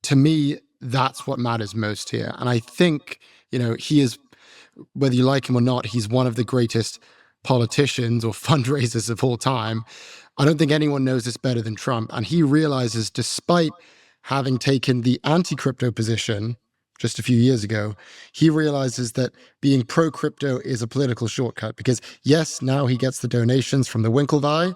to me, that's what matters most here. And I think, he is, whether you like him or not, he's one of the greatest politicians or fundraisers of all time. I don't think anyone knows this better than Trump. And he realizes, despite having taken the anti-crypto position just a few years ago, he realizes that being pro-crypto is a political shortcut because, yes, now he gets the donations from the Winklevi,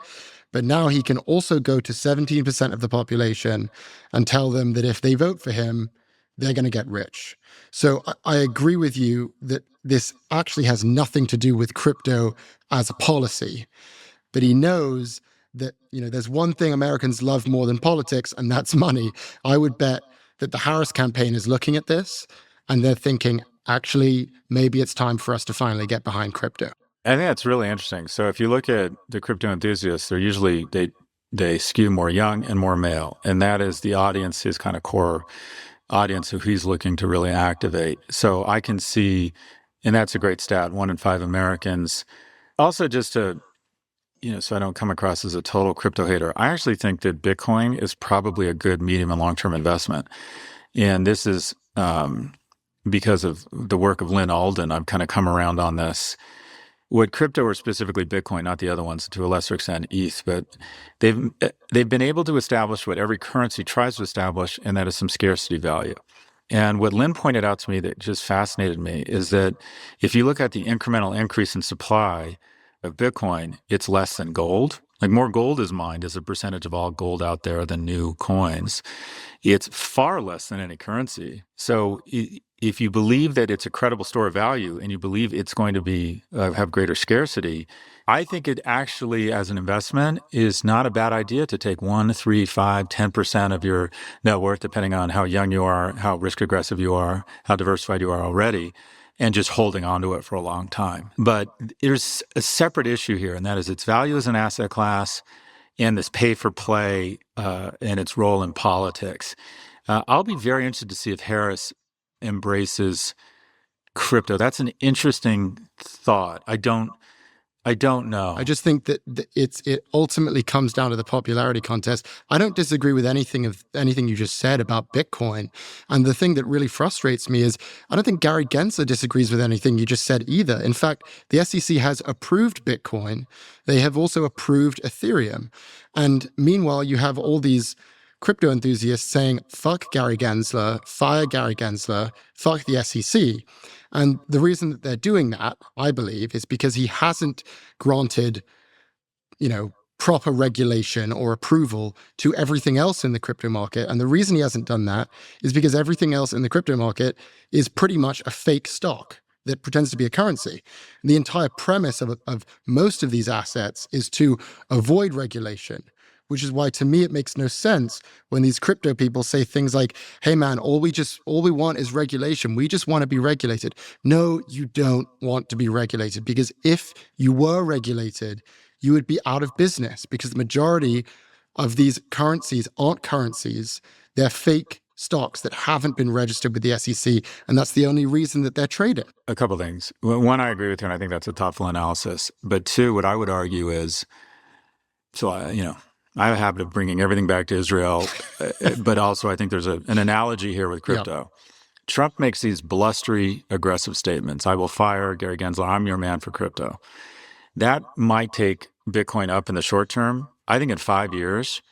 but now he can also go to 17% of the population and tell them that if they vote for him, they're going to get rich. So I agree with you that this actually has nothing to do with crypto as a policy, but he knows that, there's one thing Americans love more than politics, and that's money. I would bet that the Harris campaign is looking at this and they're thinking, actually, maybe it's time for us to finally get behind crypto. I think that's really interesting. So if you look at the crypto enthusiasts, they're usually, they skew more young and more male. And that is the audience, his kind of core audience who he's looking to really activate. So I can see, and that's a great stat, 1 in 5 Americans. Also, just to, so I don't come across as a total crypto hater, I actually think that Bitcoin is probably a good medium and long-term investment. And this is because of the work of Lynn Alden. I've kind of come around on this. What crypto, or specifically Bitcoin, not the other ones, to a lesser extent ETH, but they've been able to establish what every currency tries to establish, and that is some scarcity value. And what Lynn pointed out to me that just fascinated me is that if you look at the incremental increase in supply of Bitcoin, it's less than gold. Like, more gold is mined as a percentage of all gold out there than new coins. It's far less than any currency. So if you believe that it's a credible store of value and you believe it's going to be have greater scarcity, I think it actually, as an investment, is not a bad idea to take 1, 3, 5, 10% of your net worth, depending on how young you are, how risk aggressive you are, how diversified you are already, and just holding on to it for a long time. But there's a separate issue here, and that is its value as an asset class and this pay for play and its role in politics. I'll be very interested to see if Harris embraces crypto. That's an interesting thought. I don't know. I just think that it ultimately comes down to the popularity contest. I don't disagree with anything you just said about Bitcoin. And the thing that really frustrates me is I don't think Gary Gensler disagrees with anything you just said either. In fact, the SEC has approved Bitcoin. They have also approved Ethereum. And meanwhile, you have all these crypto enthusiasts saying, fuck Gary Gensler, fire Gary Gensler, fuck the SEC. And the reason that they're doing that, I believe, is because he hasn't granted, proper regulation or approval to everything else in the crypto market. And the reason he hasn't done that is because everything else in the crypto market is pretty much a fake stock that pretends to be a currency. And the entire premise of most of these assets is to avoid regulation, which is why, to me, it makes no sense when these crypto people say things like, hey man, all we want is regulation. We just want to be regulated. No, you don't want to be regulated, because if you were regulated, you would be out of business, because the majority of these currencies aren't currencies. They're fake stocks that haven't been registered with the SEC, and that's the only reason that they're traded. A couple of things. One, I agree with you, and I think that's a thoughtful analysis. But two, what I would argue is, I have a habit of bringing everything back to Israel, but also I think there's an analogy here with crypto. Yep. Trump makes these blustery, aggressive statements. I will fire Gary Gensler. I'm your man for crypto. That might take Bitcoin up in the short term. I think in 5 years,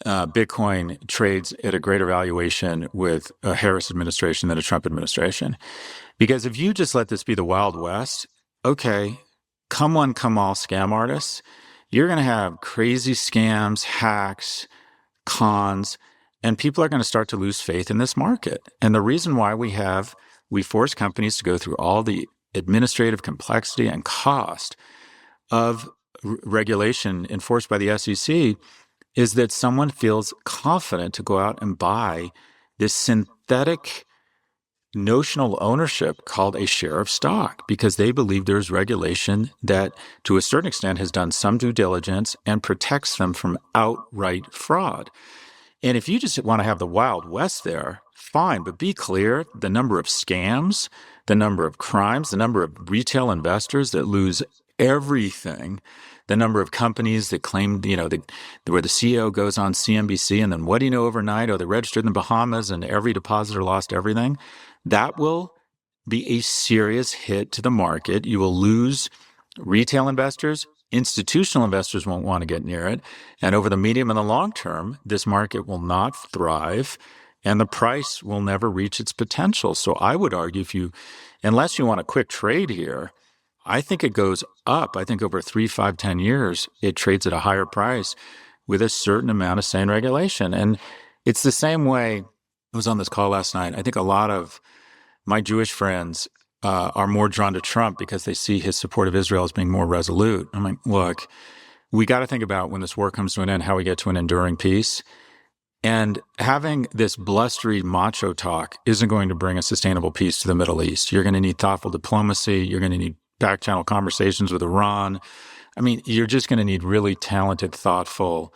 Bitcoin trades at a greater valuation with a Harris administration than a Trump administration. Because if you just let this be the Wild West, okay, come one, come all scam artists, you're going to have crazy scams, hacks, cons, and people are going to start to lose faith in this market. And the reason why we force companies to go through all the administrative complexity and cost of regulation enforced by the SEC is that someone feels confident to go out and buy this synthetic notional ownership called a share of stock, because they believe there's regulation that, to a certain extent, has done some due diligence and protects them from outright fraud. And if you just want to have the Wild West there, fine, but be clear, the number of scams, the number of crimes, the number of retail investors that lose everything the number of companies that claim, where the CEO goes on CNBC and then what do you know overnight? Oh, they registered in the Bahamas and every depositor lost everything. That will be a serious hit to the market. You will lose retail investors. Institutional investors won't want to get near it. And over the medium and the long term, this market will not thrive and the price will never reach its potential. So I would argue unless you want a quick trade here, I think it goes up. I think over 3, 5, 10 years, it trades at a higher price with a certain amount of sane regulation. And it's the same way. I was on this call last night. I think a lot of my Jewish friends are more drawn to Trump because they see his support of Israel as being more resolute. I'm like, look, we got to think about when this war comes to an end, how we get to an enduring peace. And having this blustery macho talk isn't going to bring a sustainable peace to the Middle East. You're going to need thoughtful diplomacy. You're going to need back-channel conversations with Iran. I mean, you're just going to need really talented, thoughtful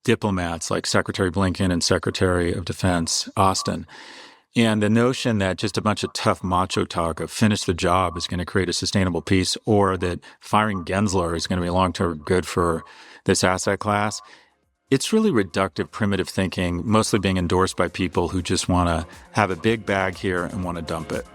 diplomats like Secretary Blinken and Secretary of Defense Austin. And the notion that just a bunch of tough macho talk of finish the job is going to create a sustainable peace, or that firing Gensler is going to be long-term good for this asset class, it's really reductive, primitive thinking, mostly being endorsed by people who just want to have a big bag here and want to dump it.